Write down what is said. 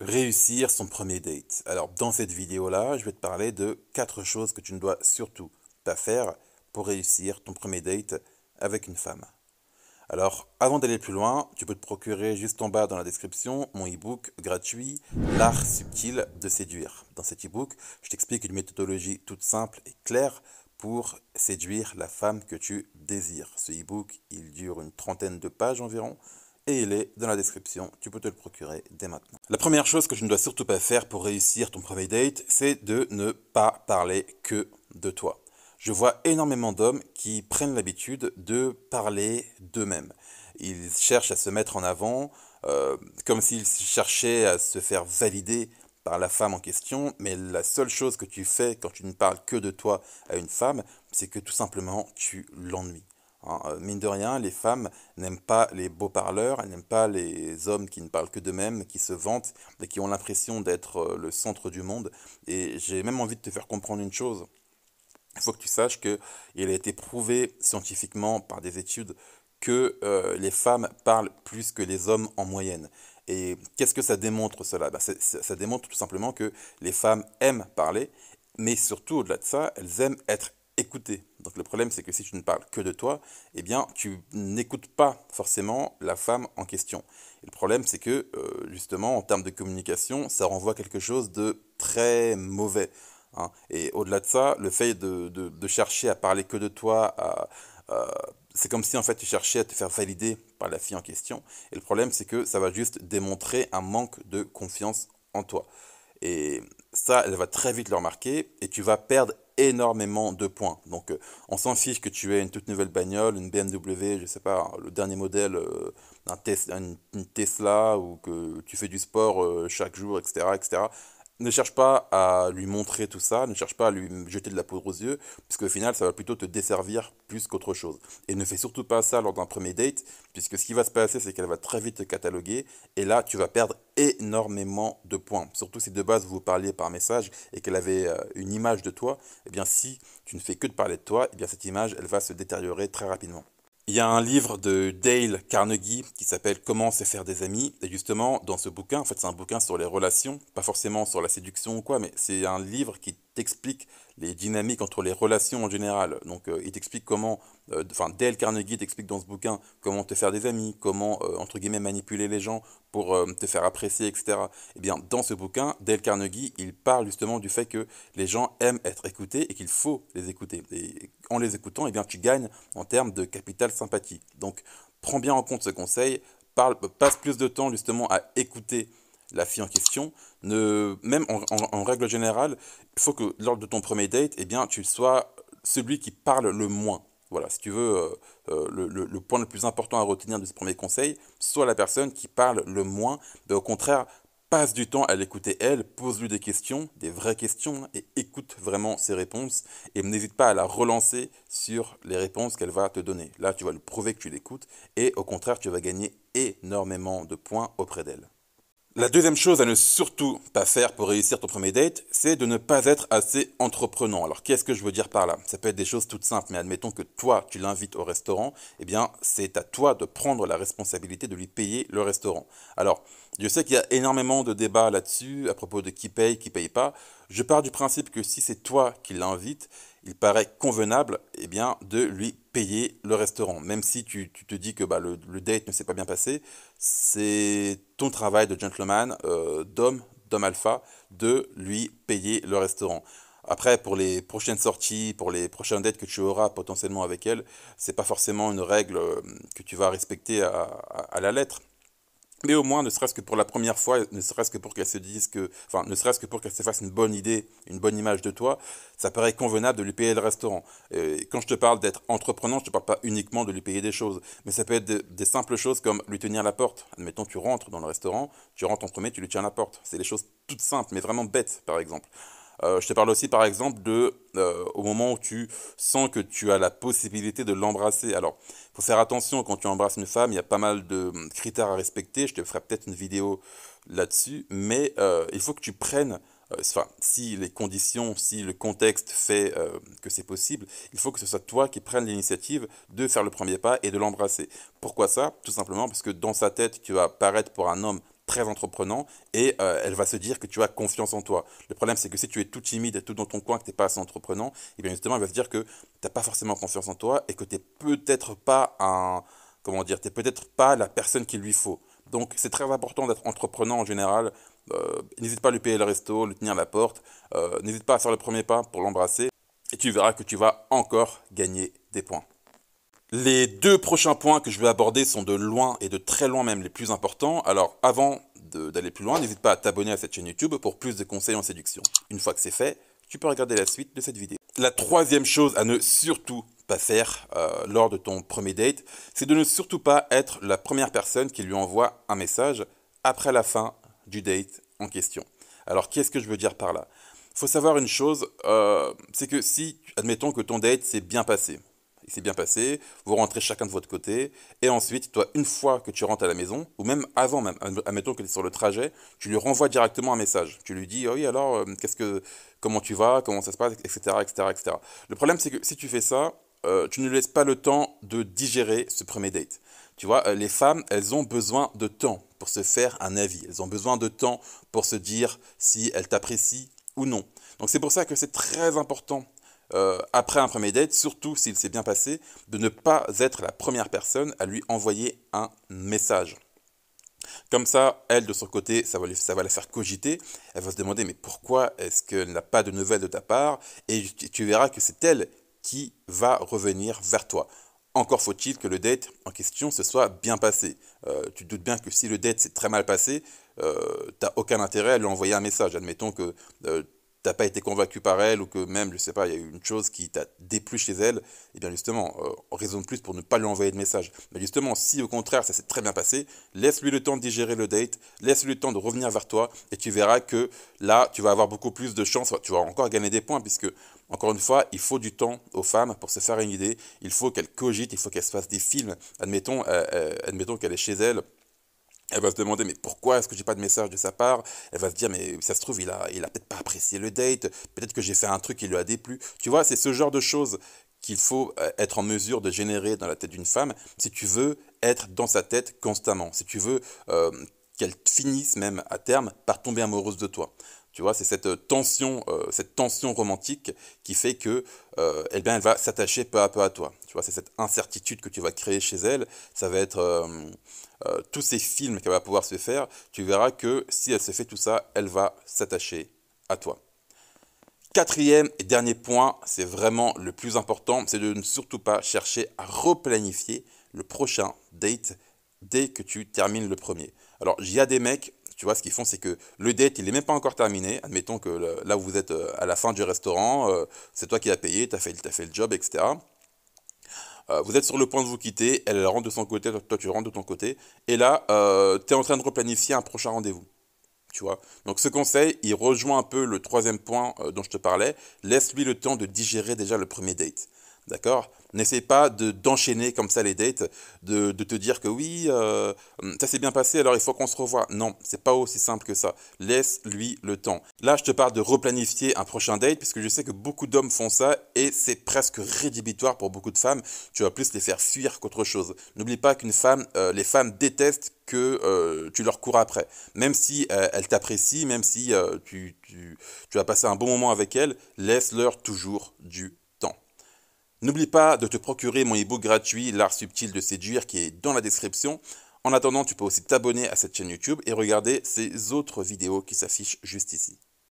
Réussir son premier date. Alors, dans cette vidéo-là, je vais te parler de 4 choses que tu ne dois surtout pas faire pour réussir ton premier date avec une femme. Alors, avant d'aller plus loin, tu peux te procurer juste en bas dans la description mon e-book gratuit, L'art subtil de séduire. Dans cet e-book, je t'explique une méthodologie toute simple et claire pour séduire la femme que tu désires. Ce e-book, il dure une trentaine de pages environ et il est dans la description. Tu peux te le procurer dès maintenant. La première chose que tu ne dois surtout pas faire pour réussir ton premier date, c'est de ne pas parler que de toi. Je vois énormément d'hommes qui prennent l'habitude de parler d'eux-mêmes. Ils cherchent à se mettre en avant, comme s'ils cherchaient à se faire valider par la femme en question, mais la seule chose que tu fais quand tu ne parles que de toi à une femme, c'est que tout simplement tu l'ennuies. Hein. Mine de rien, les femmes n'aiment pas les beaux parleurs, elles n'aiment pas les hommes qui ne parlent que d'eux-mêmes, qui se vantent et qui ont l'impression d'être le centre du monde. Et j'ai même envie de te faire comprendre une chose. Il faut que tu saches qu'il a été prouvé scientifiquement par des études que les femmes parlent plus que les hommes en moyenne. Et qu'est-ce que ça démontre cela? Ça démontre tout simplement que les femmes aiment parler, mais surtout au-delà de ça, elles aiment être écoutées. Donc le problème, c'est que si tu ne parles que de toi, eh bien, tu n'écoutes pas forcément la femme en question. Et le problème, c'est que justement, en termes de communication, ça renvoie quelque chose de très mauvais. Hein. Et au-delà de ça, le fait de chercher à parler que de toi, c'est comme si en fait tu cherchais à te faire valider par la fille en question. Et le problème, c'est que ça va juste démontrer un manque de confiance en toi. Et ça, elle va très vite le remarquer et tu vas perdre énormément de points. Donc, on s'en fiche que tu aies une toute nouvelle bagnole, une BMW, je sais pas, le dernier modèle, une Tesla ou que tu fais du sport chaque jour, etc., etc. Ne cherche pas à lui montrer tout ça, ne cherche pas à lui jeter de la poudre aux yeux, puisque au final, ça va plutôt te desservir plus qu'autre chose. Et ne fais surtout pas ça lors d'un premier date, puisque ce qui va se passer, c'est qu'elle va très vite te cataloguer, et là, tu vas perdre énormément de points. Surtout si de base, vous parliez par message et qu'elle avait une image de toi, eh bien, si tu ne fais que de parler de toi, eh bien, cette image, elle va se détériorer très rapidement. Il y a un livre de Dale Carnegie qui s'appelle Comment se faire des amis. Et justement, dans ce bouquin, en fait, c'est un bouquin sur les relations, pas forcément sur la séduction ou quoi, mais c'est un livre qui t'explique les dynamiques entre les relations en général. Donc, il t'explique comment, enfin, Dale Carnegie t'explique dans ce bouquin comment te faire des amis, comment, entre guillemets, manipuler les gens pour te faire apprécier, etc. Eh bien, dans ce bouquin, Dale Carnegie, il parle justement du fait que les gens aiment être écoutés et qu'il faut les écouter. Et en les écoutant, eh bien, tu gagnes en termes de capital sympathie. Donc, prends bien en compte ce conseil, passe plus de temps justement à écouter la fille en question. Même en règle générale, il faut que lors de ton premier date, eh bien, tu sois celui qui parle le moins. Voilà, si tu veux, le point le plus important à retenir de ce premier conseil, sois la personne qui parle le moins, mais au contraire, passe du temps à l'écouter elle, pose-lui des questions, des vraies questions, hein, et écoute vraiment ses réponses, et n'hésite pas à la relancer sur les réponses qu'elle va te donner. Là, tu vas lui prouver que tu l'écoutes, et au contraire, tu vas gagner énormément de points auprès d'elle. La deuxième chose à ne surtout pas faire pour réussir ton premier date, c'est de ne pas être assez entreprenant. Alors, qu'est-ce que je veux dire par là? Ça peut être des choses toutes simples, mais admettons que toi, tu l'invites au restaurant, eh bien, c'est à toi de prendre la responsabilité de lui payer le restaurant. Alors, je sais qu'il y a énormément de débats là-dessus, à propos de qui paye pas. Je pars du principe que si c'est toi qui l'invites, il paraît convenable, eh bien, de lui payer le restaurant. Même si tu te dis que bah, le date ne s'est pas bien passé, c'est ton travail de gentleman, d'homme alpha, de lui payer le restaurant. Après, pour les prochaines sorties, pour les prochaines dates que tu auras potentiellement avec elle, c'est pas forcément une règle que tu vas respecter à la lettre. Mais au moins, ne serait-ce que pour la première fois, ne serait-ce que pour qu'elle se dise que, enfin, ne serait-ce que pour qu'elle se fasse une bonne idée, une bonne image de toi, ça paraît convenable de lui payer le restaurant. Et quand je te parle d'être entreprenant, je te parle pas uniquement de lui payer des choses, mais ça peut être des simples choses comme lui tenir la porte. Admettons, tu rentres dans le restaurant, tu rentres en premier, tu lui tiens la porte. C'est des choses toutes simples, mais vraiment bêtes, par exemple. Je te parle aussi par exemple au moment où tu sens que tu as la possibilité de l'embrasser. Alors, il faut faire attention quand tu embrasses une femme, il y a pas mal de critères à respecter. Je te ferai peut-être une vidéo là-dessus, mais il faut que tu prennes, enfin, si les conditions, si le contexte fait que c'est possible, il faut que ce soit toi qui prennes l'initiative de faire le premier pas et de l'embrasser. Pourquoi ça? Tout simplement parce que dans sa tête, tu vas paraître pour un homme très entreprenant et elle va se dire que tu as confiance en toi. Le problème, c'est que si tu es tout timide, tout dans ton coin, que tu n'es pas assez entreprenant, et bien justement, elle va se dire que tu n'as pas forcément confiance en toi et que tu n'es peut-être pas comment dire, t'es peut-être pas la personne qu'il lui faut. Donc, c'est très important d'être entreprenant en général. N'hésite pas à lui payer le resto, lui tenir la porte. N'hésite pas à faire le premier pas pour l'embrasser. Et tu verras que tu vas encore gagner des points. Les deux prochains points que je vais aborder sont de loin et de très loin même les plus importants. Alors avant d'aller plus loin, n'hésite pas à t'abonner à cette chaîne YouTube pour plus de conseils en séduction. Une fois que c'est fait, tu peux regarder la suite de cette vidéo. La troisième chose à ne surtout pas faire lors de ton premier date, c'est de ne surtout pas être la première personne qui lui envoie un message après la fin du date en question. Alors qu'est-ce que je veux dire par là? Il faut savoir une chose, c'est que si, admettons que ton date s'est bien passé, il s'est bien passé, vous rentrez chacun de votre côté, et ensuite, toi, une fois que tu rentres à la maison, ou même avant, même, admettons que tu es sur le trajet, tu lui renvoies directement un message. Tu lui dis, oh oui, alors, comment tu vas, comment ça se passe, etc., etc., etc. Le problème, c'est que si tu fais ça, tu ne laisses pas le temps de digérer ce premier date. Tu vois, les femmes, elles ont besoin de temps pour se faire un avis. Elles ont besoin de temps pour se dire si elles t'apprécient ou non. Donc c'est pour ça que c'est très important après un premier date, surtout s'il s'est bien passé, de ne pas être la première personne à lui envoyer un message. Comme ça, elle, de son côté, ça va la faire cogiter. Elle va se demander, mais pourquoi est-ce qu'elle n'a pas de nouvelles de ta part? Et tu verras que c'est elle qui va revenir vers toi. Encore faut-il que le date en question se soit bien passé. Tu te doutes bien que si le date s'est très mal passé, tu n'as aucun intérêt à lui envoyer un message. Admettons que t'as pas été convaincu par elle ou que même, je sais pas, il y a eu une chose qui t'a déplu chez elle, et bien justement, on raison de plus pour ne pas lui envoyer de message. Mais justement, si au contraire ça s'est très bien passé, laisse-lui le temps de digérer le date, laisse-lui le temps de revenir vers toi, et tu verras que là, tu vas avoir beaucoup plus de chances, tu vas encore gagner des points, puisque, encore une fois, il faut du temps aux femmes pour se faire une idée, il faut qu'elles cogitent, il faut qu'elles se fassent des films, admettons qu'elle est chez elle. Elle va se demander, mais pourquoi est-ce que j'ai pas de message de sa part? Elle va se dire, mais ça se trouve, il a peut-être pas apprécié le date, peut-être que j'ai fait un truc qui lui a déplu. Tu vois, c'est ce genre de choses qu'il faut être en mesure de générer dans la tête d'une femme si tu veux être dans sa tête constamment, si tu veux qu'elle finisse même à terme par tomber amoureuse de toi. Tu vois, c'est cette tension romantique qui fait que, eh bien, elle va s'attacher peu à peu à toi. Tu vois, c'est cette incertitude que tu vas créer chez elle. Ça va être tous ces films qu'elle va pouvoir se faire. Tu verras que si elle se fait tout ça, elle va s'attacher à toi. Quatrième et dernier point, c'est vraiment le plus important, c'est de ne surtout pas chercher à replanifier le prochain date dès que tu termines le premier. Alors, il y a des mecs, tu vois, ce qu'ils font, c'est que le date, il n'est même pas encore terminé. Admettons que là où vous êtes à la fin du restaurant, c'est toi qui as payé, tu as fait le job, etc. Vous êtes sur le point de vous quitter, elle rentre de son côté, toi tu rentres de ton côté, et là, tu es en train de replanifier un prochain rendez-vous. Tu vois. Donc ce conseil, il rejoint un peu le troisième point dont je te parlais. Laisse-lui le temps de digérer déjà le premier date. D'accord? N'essaie pas d'enchaîner comme ça les dates, de te dire que oui, ça s'est bien passé, alors il faut qu'on se revoie. Non, c'est pas aussi simple que ça. Laisse-lui le temps. Là, je te parle de replanifier un prochain date, puisque je sais que beaucoup d'hommes font ça et c'est presque rédhibitoire pour beaucoup de femmes. Tu vas plus les faire fuir qu'autre chose. N'oublie pas les femmes détestent que tu leur cours après. Même si elles t'apprécient, même si tu as passé un bon moment avec elles, laisse-leur toujours du temps. N'oublie pas de te procurer mon e-book gratuit L'art subtil de séduire qui est dans la description. En attendant, tu peux aussi t'abonner à cette chaîne YouTube et regarder ces autres vidéos qui s'affichent juste ici.